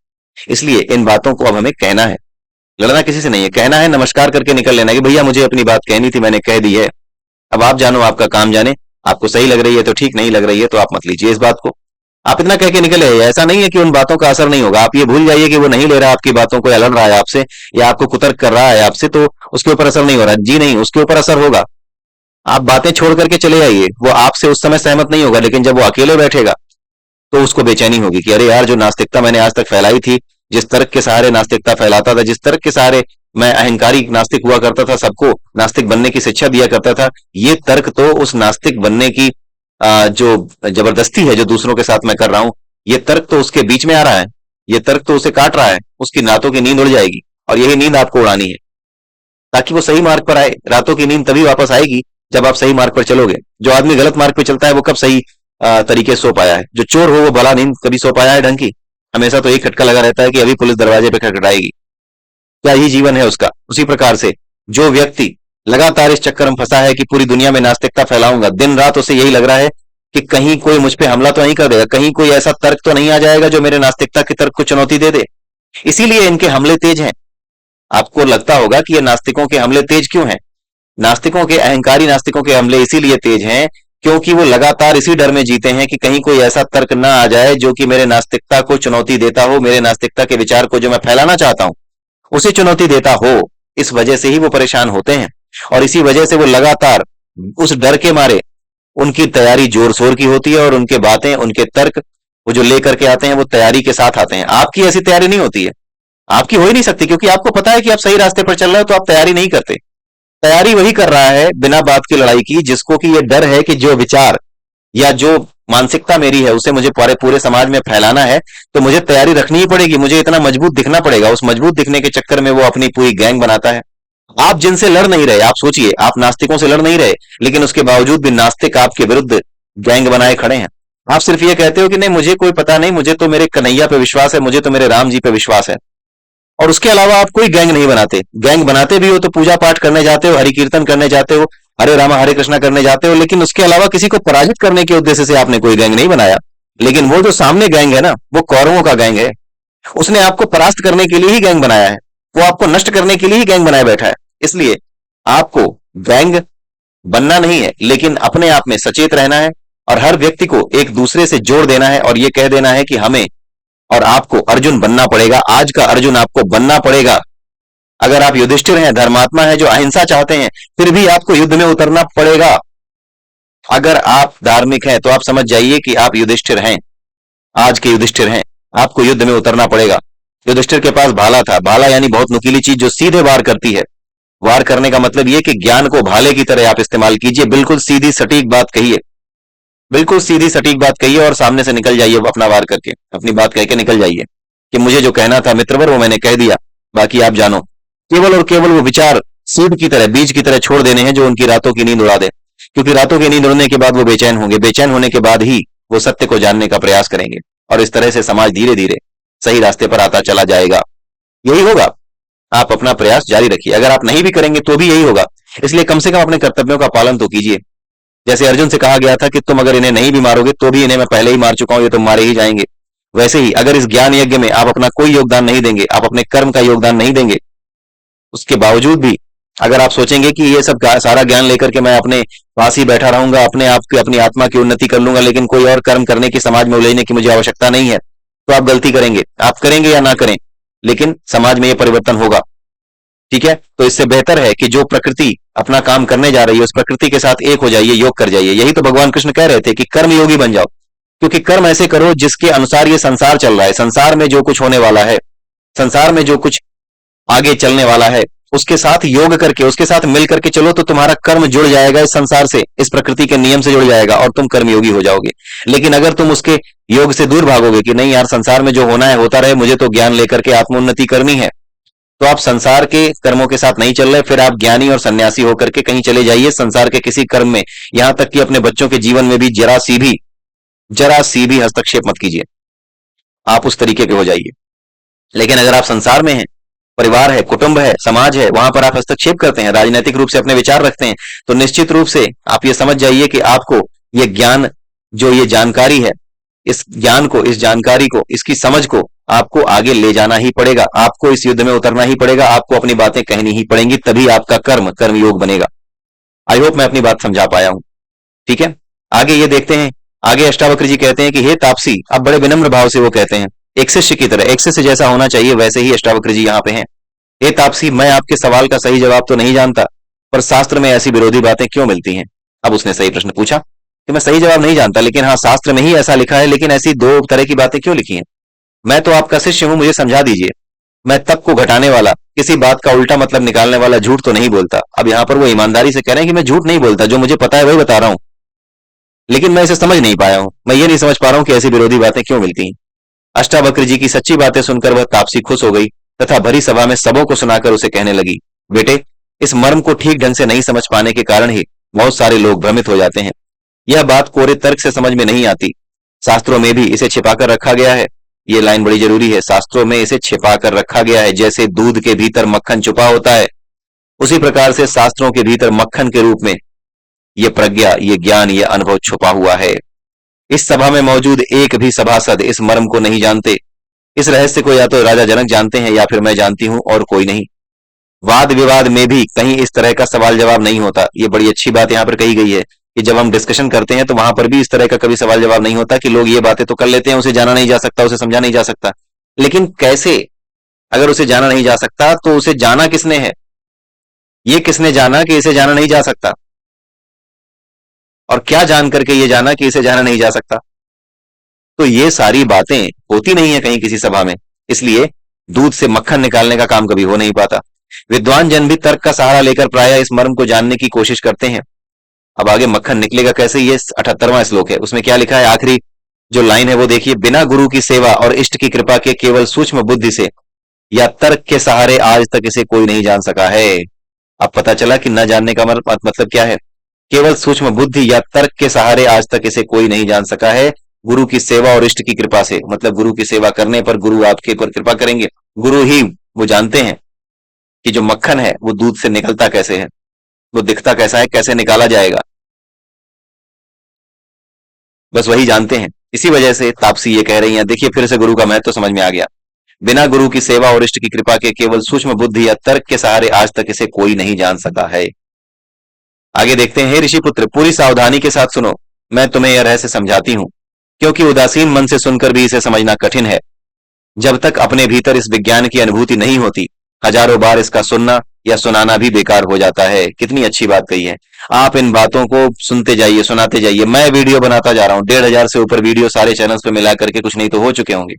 इसलिए इन बातों को अब हमें कहना है, लड़ना किसी से नहीं है, कहना है, नमस्कार करके निकल लेना कि भैया मुझे अपनी बात कहनी थी, मैंने कह दी है, अब आप जानो, आपका काम जाने। आपको सही लग रही है तो ठीक, नहीं लग रही है तो आप मत लीजिए इस बात को। आप इतना कह के निकले। ऐसा नहीं है कि उन बातों का असर नहीं होगा, आप ये भूल जाइए कि वो नहीं ले रहा आपकी बातों को, या लड़ रहा है आपसे, या आपको कुतर्क कर रहा है आपसे, तो उसके ऊपर असर नहीं हो रहा। जी नहीं, उसके ऊपर असर होगा। आप बातें छोड़ करके चले जाइए, वो आपसे उस समय सहमत नहीं होगा, लेकिन जब वो अकेले बैठेगा तो उसको बेचैनी होगी कि अरे यार, जो नास्तिकता मैंने आज तक फैलाई थी, जिस तर्क के सहारे नास्तिकता फैलाता था, जिस तर्क के सहारे मैं अहंकारी नास्तिक हुआ करता था, सबको नास्तिक बनने की शिक्षा दिया करता था, ये तर्क तो उस नास्तिक बनने की जो जबरदस्ती है जो दूसरों के साथ मैं कर रहा हूं, ये तर्क तो उसके बीच में आ रहा है, ये तर्क तो उसे काट रहा है, उसकी रातों की नींद उड़ जाएगी। और यही नींद आपको उड़ानी है ताकि वो सही मार्ग पर आए। रातों की नींद तभी वापस आएगी जब आप सही मार्ग पर चलोगे। जो आदमी गलत मार्ग पर चलता है वो कब सही तरीके से सो पाया है? जो चोर हो वो भला नींद कभी सो पाया है ढंग की? हमेशा तो एक खटका लगा रहता है कि अभी पुलिस दरवाजे पे खटखटाएगी। क्या यही जीवन है उसका? उसी प्रकार से जो व्यक्ति लगातार इस चक्कर में फंसा है कि पूरी दुनिया में नास्तिकता फैलाऊंगा, दिन रात उसे यही लग रहा है कि कहीं कोई मुझ पे हमला तो नहीं कर देगा, कहीं कोई ऐसा तर्क तो नहीं आ जाएगा जो मेरे नास्तिकता के तर्क को चुनौती दे दे। इसीलिए इनके हमले तेज हैं। आपको लगता होगा कि ये नास्तिकों के हमले तेज क्यों हैं? नास्तिकों के, अहंकारी नास्तिकों के हमले इसीलिए तेज हैं क्योंकि वो लगातार इसी डर में जीते हैं कि कहीं कोई ऐसा तर्क ना आ जाए जो कि मेरे नास्तिकता को चुनौती देता हो, मेरे नास्तिकता के विचार को जो मैं फैलाना चाहता हूं उसे चुनौती देता हो। इस वजह से ही वो परेशान होते हैं, और इसी वजह से वो लगातार उस डर के मारे उनकी तैयारी जोर शोर की होती है, और उनके बातें, उनके तर्क वो जो लेकर के आते हैं वो तैयारी के साथ आते हैं। आपकी ऐसी तैयारी नहीं होती है, आपकी हो ही नहीं सकती, क्योंकि आपको पता है कि आप सही रास्ते पर चल रहे हो, तो आप तैयारी नहीं करते। तैयारी वही कर रहा है बिना बात की लड़ाई की, जिसको कि ये डर है कि जो विचार या जो मानसिकता मेरी है उसे मुझे पूरे पूरे समाज में फैलाना है, तो मुझे तैयारी रखनी ही पड़ेगी, मुझे इतना मजबूत दिखना पड़ेगा। उस मजबूत दिखने के चक्कर में वो अपनी पूरी गैंग बनाता है। आप जिनसे लड़ नहीं रहे, आप सोचिए, आप नास्तिकों से लड़ नहीं रहे, लेकिन उसके बावजूद भी नास्तिक आपके विरुद्ध गैंग बनाए खड़े हैं। आप सिर्फ ये कहते हो कि नहीं, मुझे कोई पता नहीं, मुझे तो मेरे कन्हैया पे विश्वास है, मुझे तो मेरे राम जी पे विश्वास है, और उसके अलावा आप कोई गैंग नहीं बनाते। गैंग बनाते भी हो तो पूजा पाठ करने जाते हो, हरि कीर्तन करने जाते हो, हरे रामा हरे कृष्णा करने जाते हो, लेकिन उसके अलावा किसी को पराजित करने के उद्देश्य से आपने कोई गैंग नहीं बनाया। लेकिन वो जो सामने गैंग है ना, वो कौरवों का गैंग है। उसने आपको परास्त करने के लिए ही गैंग बनाया है, वो आपको नष्ट करने के लिए ही गैंग बनाए बैठा है। इसलिए आपको गैंग बनना नहीं है, लेकिन अपने आप में सचेत रहना है, और हर व्यक्ति को एक दूसरे से जोड़ देना है, और यह कह देना है कि हमें और आपको अर्जुन बनना पड़ेगा। आज का अर्जुन आपको बनना पड़ेगा। अगर आप युधिष्ठिर हैं, धर्मात्मा हैं, जो अहिंसा चाहते हैं, फिर भी आपको युद्ध में उतरना पड़ेगा। अगर आप धार्मिक हैं तो आप समझ जाइए कि आप युधिष्ठिर हैं, आज के युधिष्ठिर हैं। आपको युद्ध में उतरना पड़ेगा। युधिष्ठिर के पास भाला था। भाला यानी बहुत नुकीली चीज जो सीधे वार करती है। वार करने का मतलब यह कि ज्ञान को भाले की तरह आप इस्तेमाल कीजिए। बिल्कुल सीधी सटीक बात कहिए, बिल्कुल सीधी सटीक बात कहिए, और सामने से निकल जाइए अपना वार करके, अपनी बात कह के निकल जाइए कि मुझे जो कहना था मित्रवर वो मैंने कह दिया, बाकी आप जानो। केवल और केवल वो विचार सीड की तरह, बीज की तरह छोड़ देने हैं जो उनकी रातों की नींद उड़ा दे, क्योंकि रातों की नींद उड़ने के बाद वो बेचैन होंगे। बेचैन होने के बाद ही वो सत्य को जानने का प्रयास करेंगे, और इस तरह से समाज धीरे धीरे सही रास्ते पर आता चला जाएगा। यही होगा। आप अपना प्रयास जारी रखिए। अगर आप नहीं भी करेंगे तो भी यही होगा। इसलिए कम से कम अपने कर्तव्यों का पालन तो कीजिए। जैसे अर्जुन से कहा गया था कि तुम अगर इन्हें नहीं भी मारोगे तो भी इन्हें मैं पहले ही मार चुका हूं, ये तुम मारे ही जाएंगे। वैसे ही अगर इस ज्ञान यज्ञ में आप अपना कोई योगदान नहीं देंगे, आप अपने कर्म का योगदान नहीं देंगे, उसके बावजूद भी अगर आप सोचेंगे कि ये सब सारा ज्ञान लेकर के मैं अपने पास ही बैठा रहूंगा, अपने आप की, अपनी आत्मा की उन्नति कर लूंगा, लेकिन कोई और कर्म करने की, समाज में उलझने की मुझे आवश्यकता नहीं है, तो आप गलती करेंगे। आप करेंगे या ना करें, लेकिन समाज में यह परिवर्तन होगा। ठीक है? तो इससे बेहतर है कि जो प्रकृति अपना काम करने जा रही है उस प्रकृति के साथ एक हो जाइए, योग कर जाइए। यही तो भगवान कृष्ण कह रहे थे कि कर्म योगी बन जाओ, क्योंकि कर्म ऐसे करो जिसके अनुसार ये संसार चल रहा है। संसार में जो कुछ होने वाला है, संसार में जो कुछ आगे चलने वाला है, उसके साथ योग करके, उसके साथ मिल करके चलो, तो तुम्हारा कर्म जुड़ जाएगा इस संसार से, इस प्रकृति के नियम से जुड़ जाएगा, और तुम कर्मयोगी हो जाओगे। लेकिन अगर तुम उसके योग से दूर भागोगे कि नहीं यार, संसार में जो होना है होता रहे, मुझे तो ज्ञान लेकर के आत्मोन्नति करनी है, तो आप संसार के कर्मों के साथ नहीं चल रहे, फिर आप ज्ञानी और सन्यासी होकर के कहीं चले जाइए संसार के किसी कर्म में, यहां तक कि अपने बच्चों के जीवन में भी जरा सी भी हस्तक्षेप मत कीजिए, आप उस तरीके के हो जाइए। लेकिन अगर आप संसार में हैं, परिवार है, कुटुंब है, समाज है, वहां पर आप हस्तक्षेप करते हैं, राजनीतिक रूप से अपने विचार रखते हैं, तो निश्चित रूप से आप ये समझ जाइए कि आपको ये ज्ञान, जो ये जानकारी है, इस ज्ञान को, इस जानकारी को, इसकी समझ को आपको आगे ले जाना ही पड़ेगा, आपको इस युद्ध में उतरना ही पड़ेगा, आपको अपनी बातें कहनी ही पड़ेंगी, तभी आपका कर्मयोग बनेगा। आई होप मैं अपनी बात समझा पाया हूं। ठीक है, आगे ये देखते हैं। आगे अष्टावक्र जी कहते हैं कि हे तापसी, अब बड़े विनम्र भाव से वो कहते हैं, एक शिष्य की तरह, एक शिष्य जैसा होना चाहिए वैसे ही अष्टावक्र जी यहाँ पे हैं। हे तापसी, मैं आपके सवाल का सही जवाब तो नहीं जानता, पर शास्त्र में ऐसी विरोधी बातें क्यों मिलती हैं? अब उसने सही प्रश्न पूछा कि मैं सही जवाब नहीं जानता, लेकिन हाँ शास्त्र में ही ऐसा लिखा है, लेकिन ऐसी दो तरह की बातें क्यों लिखी हैं? मैं तो आपका शिष्य हूं, मुझे समझा दीजिए। मैं तप को घटाने वाला, किसी बात का उल्टा मतलब निकालने वाला झूठ तो नहीं बोलता। अब यहां पर वो ईमानदारी से कह रहे हैं कि मैं झूठ नहीं बोलता, जो मुझे पता है वही बता रहा हूं, लेकिन मैं इसे समझ नहीं पाया हूं, मैं ये नहीं समझ पा रहा हूं कि ऐसी विरोधी बातें क्यों मिलती हैं। अष्टावक्र जी की सच्ची बातें सुनकर वह तापसी खुश हो गई तथा भरी सभा में सबों को सुनाकर उसे कहने लगी, बेटे, इस मर्म को ठीक ढंग से नहीं समझ पाने के कारण ही बहुत सारे लोग भ्रमित हो जाते हैं। यह बात कोरे तर्क से समझ में नहीं आती, शास्त्रों में भी इसे छिपाकर रखा गया है। ये लाइन बड़ी जरूरी है, शास्त्रों में इसे छिपाकर रखा गया है। जैसे दूध के भीतर मक्खन छुपा होता है, उसी प्रकार से शास्त्रों के भीतर मक्खन के रूप में ये प्रज्ञा, ये ज्ञान, ये अनुभव छुपा हुआ है। इस सभा में मौजूद एक भी सभासद इस मर्म को नहीं जानते। इस रहस्य को या तो राजा जनक जानते हैं या फिर मैं जानती हूं, और कोई नहीं। वाद विवाद में भी कहीं इस तरह का सवाल जवाब नहीं होता। ये बड़ी अच्छी बात यहां पर कही गई है कि जब हम डिस्कशन करते हैं तो वहां पर भी इस तरह का कभी सवाल जवाब नहीं होता कि लोग ये बातें तो कर लेते हैं, उसे जाना नहीं जा सकता, उसे समझा नहीं जा सकता, लेकिन कैसे? अगर उसे जाना नहीं जा सकता तो उसे जाना किसने है? ये किसने जाना कि इसे जाना नहीं जा सकता? और क्या जान करके ये जाना कि इसे जाना नहीं जा सकता? तो ये सारी बातें होती नहीं है कहीं किसी सभा में, इसलिए दूध से मक्खन निकालने का काम कभी हो नहीं पाता। विद्वान जन भी तर्क का सहारा लेकर प्रायः इस मर्म को जानने की कोशिश करते हैं। अब आगे मक्खन निकलेगा कैसे, ये 78वां श्लोक है, उसमें क्या लिखा है, आखिरी जो लाइन है वो देखिए, बिना गुरु की सेवा और इष्ट की कृपा के केवल सूक्ष्म बुद्धि से या तर्क के सहारे आज तक इसे कोई नहीं जान सका है। अब पता चला कि न जानने का मतलब क्या है। केवल सूक्ष्म बुद्धि या तर्क के सहारे आज तक इसे कोई नहीं जान सका है। गुरु की सेवा और इष्ट की कृपा से, मतलब गुरु की सेवा करने पर गुरु आपके ऊपर कृपा करेंगे, गुरु ही वो जानते हैं कि जो मक्खन है वो दूध से निकलता कैसे है, वो दिखता कैसा है, कैसे निकाला जाएगा, बस वही जानते हैं। इसी वजह से तापसी ये कह रही हैं, देखिए फिर से गुरु का महत्व समझ में आ गया। बिना गुरु की सेवा और इष्ट की कृपा के केवल सूक्ष्म बुद्धि या तर्क के सहारे आज तक इसे कोई नहीं जान सका है। आगे देखते हैं, हे ऋषिपुत्र, पूरी सावधानी के साथ सुनो, मैं तुम्हें यह रहस्य समझाती हूं, क्योंकि उदासीन मन से सुनकर भी इसे समझना कठिन है। जब तक अपने भीतर इस विज्ञान की अनुभूति नहीं होती, हजारों बार इसका सुनना या सुनाना भी बेकार हो जाता है। कितनी अच्छी बात कही है। आप इन बातों को सुनते जाइए, सुनाते जाइए। मैं वीडियो बनाता जा रहा हूं, 1500 से ऊपर वीडियो सारे चैनल्स पे मिला करके कुछ नहीं तो हो चुके होंगे,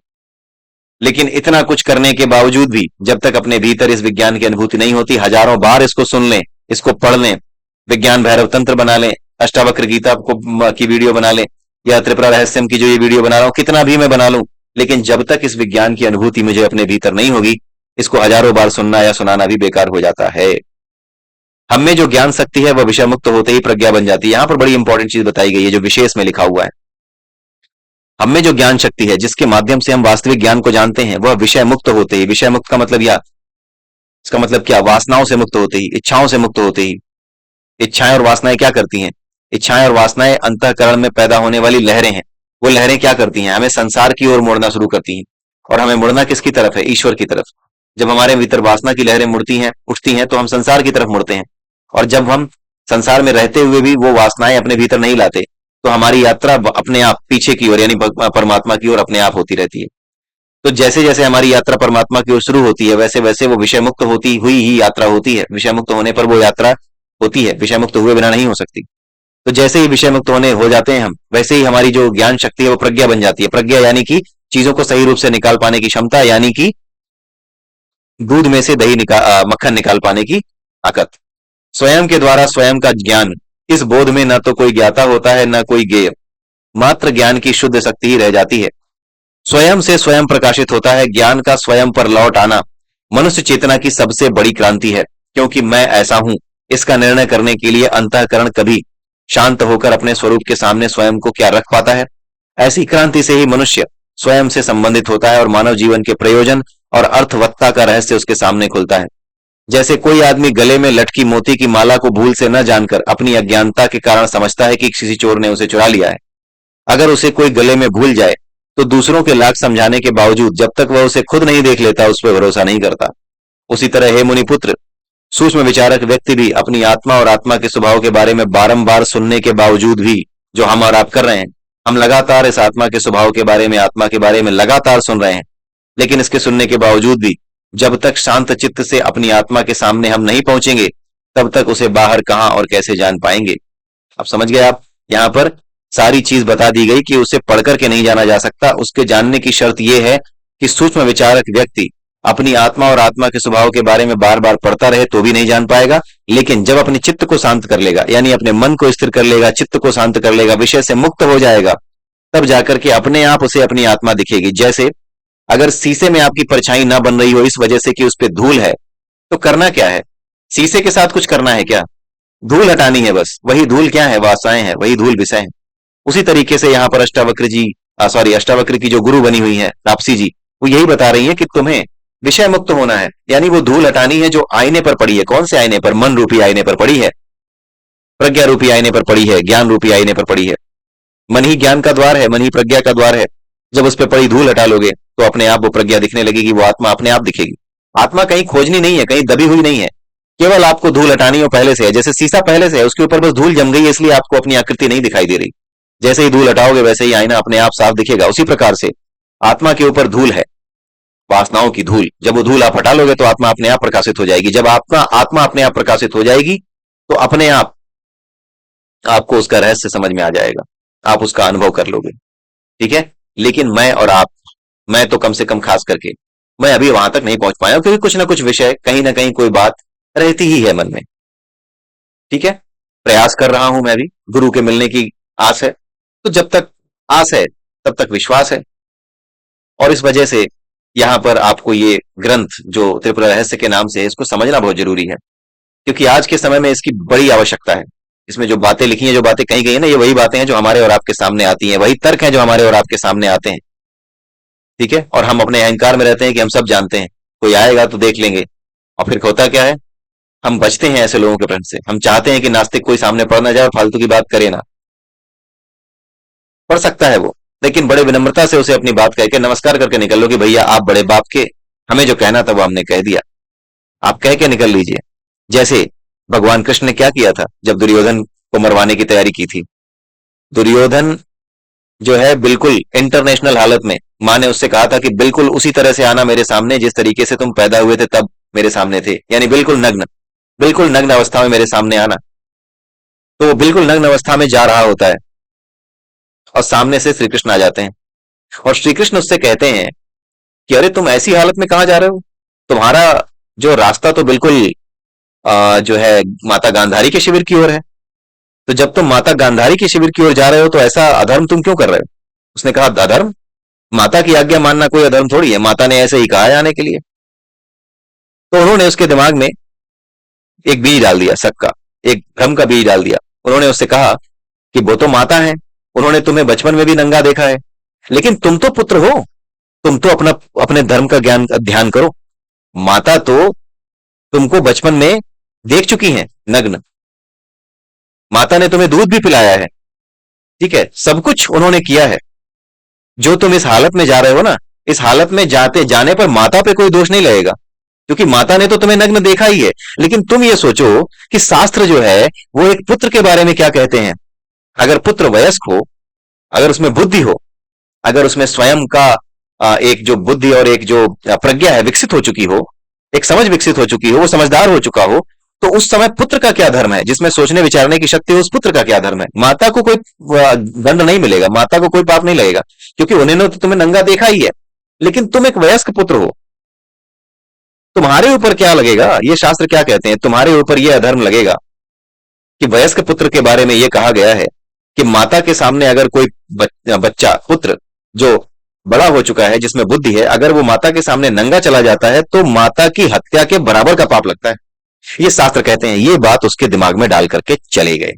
लेकिन इतना कुछ करने के बावजूद भी जब तक अपने भीतर इस विज्ञान की अनुभूति नहीं होती, हजारों बार इसको सुन लें, इसको पढ़ लें, विज्ञान भैरव तंत्र बना लें, अष्टावक्र गीता को की वीडियो बना लें, या त्रिपुरा रहस्यम की जो ये वीडियो बना रहा हूं, कितना भी मैं बना लूं, लेकिन जब तक इस विज्ञान की अनुभूति मुझे अपने भीतर नहीं होगी, इसको हजारों बार सुनना या सुनाना भी बेकार हो जाता है। हम में जो ज्ञान शक्ति है वह विषय मुक्त होते ही प्रज्ञा बन जाती है। यहां पर बड़ी इंपॉर्टेंट चीज बताई गई है जो विशेष में लिखा हुआ है। हम में जो ज्ञान शक्ति है जिसके माध्यम से हम वास्तविक ज्ञान को जानते हैं, वह विषय मुक्त होते ही, विषय मुक्त का मतलब इसका मतलब क्या, वासनाओं से मुक्त होते ही, इच्छाओं से मुक्त होते ही। इच्छाएं और वासनाएं क्या करती हैं? इच्छाएं और वासनाएं अंतःकरण में पैदा होने वाली लहरें हैं। वो लहरें क्या करती हैं? हमें संसार की ओर मुड़ना शुरू करती हैं। और हमें मुड़ना किसकी तरफ है? ईश्वर की तरफ। जब हमारे भीतर वासना की लहरें उठती हैं तो हम संसार की तरफ मुड़ते हैं। और जब हम संसार में रहते हुए भी वो वासनाएं अपने भीतर नहीं लाते, तो हमारी यात्रा अपने आप पीछे की ओर, यानी परमात्मा की ओर अपने आप होती रहती है। तो जैसे जैसे हमारी यात्रा परमात्मा की ओर शुरू होती है, वैसे वैसे वो विषय मुक्त होती हुई ही यात्रा होती है। विषय मुक्त होने पर वो यात्रा होती है, विषय मुक्त हुए बिना नहीं हो सकती। तो जैसे ही विषय मुक्त हो जाते हैं हम, वैसे ही हमारी जो ज्ञान शक्ति है वो प्रज्ञा बन जाती है। प्रज्ञा यानी कि चीजों को सही रूप से निकाल पाने की क्षमता, यानी कि दूध में से मक्खन निकाल पाने की ताकत। स्वयं के द्वारा स्वयं का ज्ञान, इस बोध में न तो कोई ज्ञाता होता है न कोई ज्ञेय, मात्र ज्ञान की शुद्ध शक्ति ही रह जाती है। स्वयं से स्वयं प्रकाशित होता है। ज्ञान का स्वयं पर लौट आना मनुष्य चेतना की सबसे बड़ी क्रांति है, क्योंकि मैं ऐसा हूं इसका निर्णय करने के लिए अंतःकरण कभी शांत होकर अपने स्वरूप के सामने स्वयं को क्या रख पाता है। ऐसी क्रांति से ही मनुष्य स्वयं से संबंधित होता है और मानव जीवन के प्रयोजन और अर्थवत्ता का रहस्य उसके सामने खुलता है। जैसे कोई आदमी गले में लटकी मोती की माला को भूल से न जानकर अपनी अज्ञानता के कारण समझता है कि किसी चोर ने उसे चुरा लिया है। अगर उसे कोई गले में भूल जाए तो दूसरों के लाख समझाने के बावजूद जब तक वह उसे खुद नहीं देख लेता उस पर भरोसा नहीं करता। उसी तरह हे मुनिपुत्र, सूक्ष्म विचारक व्यक्ति भी अपनी आत्मा और आत्मा के स्वभाव के बारे में बारंबार सुनने के बावजूद भी, जो हम और आप कर रहे हैं, हम लगातार इस आत्मा के स्वभाव के बारे में, आत्मा के बारे में लगातार सुन रहे हैं, लेकिन इसके सुनने के बावजूद भी जब तक शांत चित्त से अपनी आत्मा के सामने हम नहीं पहुंचेंगे तब तक उसे बाहर कहां और कैसे जान पाएंगे। अब समझ गए आप? यहां पर सारी चीज बता दी गई कि उसे पढ़ करके नहीं जाना जा सकता। उसके जानने की शर्त यह है कि सूक्ष्म विचारक व्यक्ति अपनी आत्मा और आत्मा के स्वभाव के बारे में बार बार पढ़ता रहे तो भी नहीं जान पाएगा, लेकिन जब अपने चित्त को शांत कर लेगा, यानी अपने मन को स्थिर कर लेगा, चित्त को शांत कर लेगा, विषय से मुक्त हो जाएगा, तब जाकर के अपने आप उसे अपनी आत्मा दिखेगी। जैसे अगर शीशे में आपकी परछाई ना बन रही हो इस वजह से कि उस पर धूल है, तो करना क्या है? शीशे के साथ कुछ करना है क्या? धूल हटानी है बस। वही धूल क्या है? वासनाएं हैं। वही धूल विषय है। उसी तरीके से यहाँ पर अष्टावक्र की जो गुरु बनी हुई है तापसी जी, वो यही बता रही है कि तुम्हें विषय मुक्त होना है, यानी वो धूल हटानी है जो आईने पर पड़ी है। कौन से आईने पर? मन रूपी आईने पर पड़ी है, प्रज्ञा रूपी आईने पर पड़ी है, ज्ञान रूपी आईने पर पड़ी है। मन ही ज्ञान का द्वार है, मन ही प्रज्ञा का द्वार है। जब उस पर पड़ी धूल हटा लोगे तो अपने आप वो प्रज्ञा दिखने लगेगी, वो आत्मा अपने आप दिखेगी। आत्मा कहीं खोजनी नहीं है, कहीं दबी हुई नहीं है, केवल आपको धूल हटानी हो पहले से है। जैसे शीशा पहले से है, उसके ऊपर बस धूल जम गई है, इसलिए आपको अपनी आकृति नहीं दिखाई दे रही। जैसे ही धूल हटाओगे वैसे ही आईना अपने आप साफ दिखेगा। उसी प्रकार से आत्मा के ऊपर धूल है, वासनाओं की धूल। जब वो धूल आप हटा लोगे तो आत्मा अपने आप प्रकाशित हो जाएगी। जब आत्मा अपने आप प्रकाशित हो जाएगी तो अपने आप आपको उसका रहस्य समझ में आ जाएगा, आप उसका अनुभव कर लोगे। ठीक है? लेकिन मैं और आप, मैं तो कम से कम खास करके मैं अभी वहां तक नहीं पहुंच पाया, क्योंकि कुछ ना कुछ विषय, कहीं ना कहीं कोई बात रहती ही है मन में। ठीक है? प्रयास कर रहा हूं मैं भी, गुरु के मिलने की आस है। तो जब तक आस है तब तक विश्वास है, और इस वजह से यहां पर आपको ये ग्रंथ जो त्रिपुरा रहस्य के नाम से है, इसको समझना बहुत जरूरी है, क्योंकि आज के समय में इसकी बड़ी आवश्यकता है। इसमें जो बातें लिखी हैं, जो बातें कही गई है ना, ये वही बातें हैं जो हमारे और आपके सामने आती हैं, वही तर्क हैं जो हमारे और आपके सामने आते हैं। ठीक है? और हम अपने अहंकार में रहते हैं कि हम सब जानते हैं, कोई आएगा तो देख लेंगे, और फिर होता क्या है, हम बचते हैं ऐसे लोगों के प्रश्न से। हम चाहते हैं कि नास्तिक कोई सामने पढ़ ना जाए और फालतू की बात करे ना। पढ़ सकता है वो, लेकिन बड़े विनम्रता से उसे अपनी बात कह के नमस्कार करके निकल लो कि भैया आप बड़े बाप के, हमें जो कहना था वो हमने कह दिया, आप कह के निकल लीजिए। जैसे भगवान कृष्ण ने क्या किया था जब दुर्योधन को मरवाने की तैयारी की थी। दुर्योधन जो है बिल्कुल इंटरनेशनल हालत में, माँ ने उससे कहा था कि बिल्कुल उसी तरह से आना मेरे सामने जिस तरीके से तुम पैदा हुए थे तब मेरे सामने थे, यानी बिल्कुल नग्न अवस्था में मेरे सामने आना। तो वो बिल्कुल नग्न अवस्था में जा रहा होता है और सामने से श्री कृष्ण आ जाते हैं, और श्री कृष्ण उससे कहते हैं कि अरे तुम ऐसी हालत में कहां जा रहे हो, तुम्हारा जो रास्ता तो बिल्कुल जो है माता गांधारी के शिविर की ओर है। तो जब तुम माता गांधारी के शिविर की ओर जा रहे हो तो ऐसा अधर्म तुम क्यों कर रहे हो? उसने कहा अधर्म? माता की आज्ञा मानना कोई अधर्म थोड़ी है, माता ने ऐसे ही कहा है आने के लिए। तो उन्होंने उसके दिमाग में एक बीज डाल दिया, शक का, एक भ्रम का बीज डाल दिया। उन्होंने उससे कहा कि वो तो माता है, उन्होंने तुम्हें बचपन में भी नंगा देखा है, लेकिन तुम तो पुत्र हो, तुम तो अपने धर्म का ज्ञान ध्यान करो। माता तो तुमको बचपन में देख चुकी हैं नग्न, माता ने तुम्हें दूध भी पिलाया है। ठीक है? सब कुछ उन्होंने किया है। जो तुम इस हालत में जा रहे हो ना, इस हालत में जाने पर माता पे कोई दोष नहीं लगेगा, क्योंकि माता ने तो तुम्हें नग्न देखा ही है। लेकिन तुम ये सोचो कि शास्त्र जो है वो एक पुत्र के बारे में क्या कहते हैं। अगर पुत्र वयस्क हो, अगर उसमें बुद्धि हो, अगर उसमें स्वयं का एक जो बुद्धि और एक जो प्रज्ञा है विकसित हो चुकी हो, एक समझ विकसित हो चुकी हो, वो समझदार हो चुका हो, तो उस समय पुत्र का क्या धर्म है, जिसमें सोचने विचारने की शक्ति हो, उस पुत्र का क्या धर्म है। माता को कोई दंड नहीं मिलेगा, माता को कोई पाप नहीं लगेगा, क्योंकि उन्होंने तो तुम्हें नंगा देखा ही है। लेकिन तुम एक वयस्क पुत्र हो, तुम्हारे ऊपर क्या लगेगा, ये शास्त्र क्या कहते हैं, तुम्हारे ऊपर यह अधर्म लगेगा कि वयस्क पुत्र के बारे में यह कहा गया है कि माता के सामने अगर कोई बच्चा, पुत्र जो बड़ा हो चुका है, जिसमें बुद्धि है, अगर वो माता के सामने नंगा चला जाता है तो माता की हत्या के बराबर का पाप लगता है। ये शास्त्र कहते हैं। ये बात उसके दिमाग में डाल करके चले गए।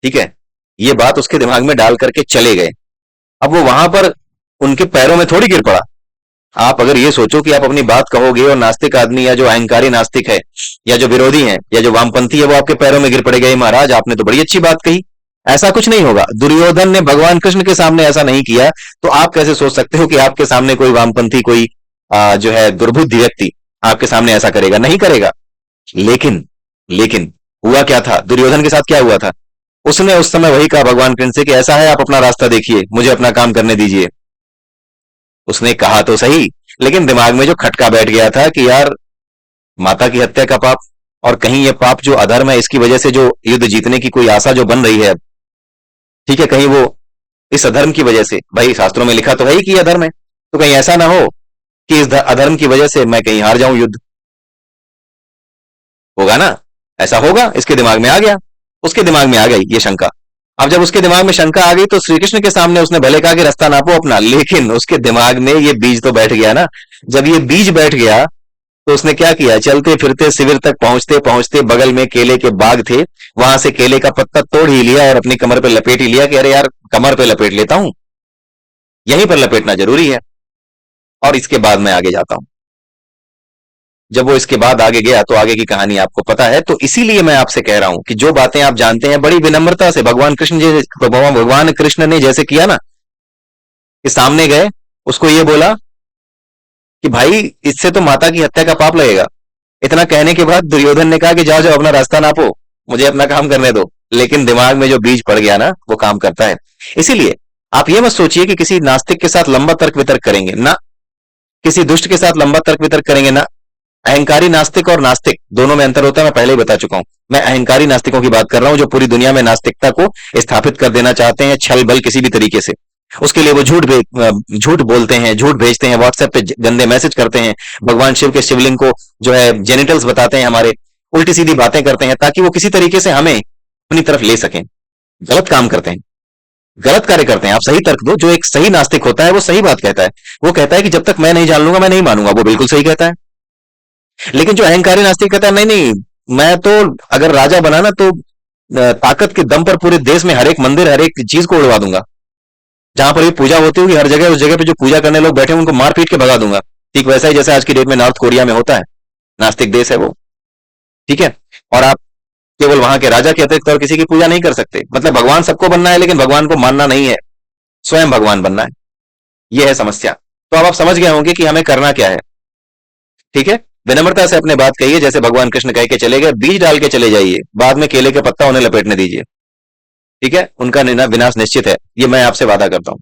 ठीक है, ये बात उसके दिमाग में डाल करके चले गए। अब वो वहां पर उनके पैरों में थोड़ी गिर पड़ा। आप अगर ये सोचो कि आप अपनी बात कहोगे और नास्तिक आदमी या जो अहंकारी नास्तिक है या जो विरोधी है या जो वामपंथी है वो आपके पैरों में गिर पड़ेगा, महाराज आपने तो बड़ी अच्छी बात कही। ऐसा कुछ नहीं होगा। दुर्योधन ने भगवान कृष्ण के सामने ऐसा नहीं किया, तो आप कैसे सोच सकते हो कि आपके सामने कोई वामपंथी, कोई जो है दुर्बुद्धि व्यक्ति आपके सामने ऐसा करेगा? नहीं करेगा। लेकिन लेकिन हुआ क्या था? दुर्योधन के साथ क्या हुआ था? उसने उस समय वही कहा भगवान कृष्ण से कि ऐसा है, आप अपना रास्ता देखिए, मुझे अपना काम करने दीजिए। उसने कहा तो सही, लेकिन दिमाग में जो खटका बैठ गया था कि यार माता की हत्या का पाप, और कहीं ये पाप जो अधर्म है इसकी वजह से जो युद्ध जीतने की कोई आशा जो बन रही है, ठीक है, कहीं वो इस अधर्म की वजह से, भाई शास्त्रों में लिखा तो है ही कि अधर्म है, तो कहीं ऐसा ना हो कि इस अधर्म की वजह से मैं कहीं हार जाऊं युद्ध। होगा ना? ऐसा होगा। इसके दिमाग में आ गया, उसके दिमाग में आ गई ये शंका। अब जब उसके दिमाग में शंका आ गई तो श्री कृष्ण के सामने उसने भले कहा कि रास्ता नापो अपना, लेकिन उसके दिमाग में ये बीज तो बैठ गया ना। जब ये बीज बैठ गया तो उसने क्या किया? चलते फिरते शिविर तक पहुंचते पहुंचते बगल में केले के बाग थे, वहां से केले का पत्ता तोड़ ही लिया और अपनी कमर पे लपेट ही लिया कि अरे यार कमर पे लपेट लेता हूं, यहीं पर लपेटना जरूरी है। और इसके बाद मैं आगे जाता हूं। जब वो इसके बाद आगे गया तो आगे की कहानी आपको पता है। तो इसीलिए मैं आपसे कह रहा हूं कि जो बातें आप जानते हैं बड़ी विनम्रता से भगवान कृष्ण ने जैसे किया ना, कि सामने गए, उसको ये बोला कि भाई इससे तो माता की हत्या का पाप लगेगा। इतना कहने के बाद दुर्योधन ने कहा कि जाओ जाओ अपना रास्ता नापो, मुझे अपना काम करने दो। लेकिन दिमाग में जो बीज पड़ गया ना वो काम करता है। इसीलिए आप ये मत सोचिए कि किसी नास्तिक के साथ लंबा तर्क वितर्क करेंगे ना, किसी दुष्ट के साथ लंबा तर्क वितर्क करेंगे ना। अहंकारी नास्तिक और नास्तिक दोनों में अंतर होता है, मैं पहले ही बता चुका हूं। मैं अहंकारी नास्तिकों की बात कर रहा हूं जो पूरी दुनिया में नास्तिकता को स्थापित कर देना चाहते हैं, छल बल किसी भी तरीके से। उसके लिए वो झूठ बोलते हैं, झूठ भेजते हैं, व्हाट्सएप पे गंदे मैसेज करते हैं, भगवान शिव के शिवलिंग को जो है जेनिटल्स बताते हैं हमारे, उल्टी सीधी बातें करते हैं ताकि वो किसी तरीके से हमें अपनी तरफ ले सकें। गलत काम करते हैं, गलत कार्य करते हैं। आप सही तर्क दो। जो एक सही नास्तिक होता है वो सही बात कहता है। वो कहता है कि जब तक मैं नहीं जान लूंगा मैं नहीं मानूंगा। वो बिल्कुल सही कहता है। लेकिन जो अहंकारी नास्तिक कहता है नहीं नहीं, मैं तो अगर राजा बना ना तो ताकत के दम पर पूरे देश में हर एक मंदिर, हर एक चीज को उड़वा दूंगा। जहां पर भी पूजा होती होगी हर जगह, उस जगह पे जो पूजा करने लोग बैठे हैं उनको मार पीट के भगा दूंगा। ठीक वैसा ही जैसे आज की डेट में नॉर्थ कोरिया में होता है। नास्तिक देश है वो। ठीक है। और आप केवल वहां के राजा के अतिरिक्त और किसी की पूजा नहीं कर सकते। मतलब भगवान सबको बनना है लेकिन भगवान को मानना नहीं है, स्वयं भगवान बनना है। यह है समस्या। तो अब आप समझ गए होंगे कि हमें करना क्या है। ठीक है। विनम्रता से अपने बात कहिए, जैसे भगवान कृष्ण कह के चले गए, बीज डाल के चले जाइए, बाद में केले के पत्ता उन्हें लपेटने दीजिए। ठीक है। उनका विनाश निश्चित है, ये मैं आपसे वादा करता हूं।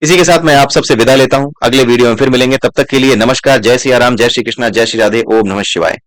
इसी के साथ मैं आप सबसे विदा लेता हूं। अगले वीडियो में फिर मिलेंगे। तब तक के लिए नमस्कार। जय सिया राम, जय श्री कृष्णा, जय श्री राधे, ओम नमः शिवाय।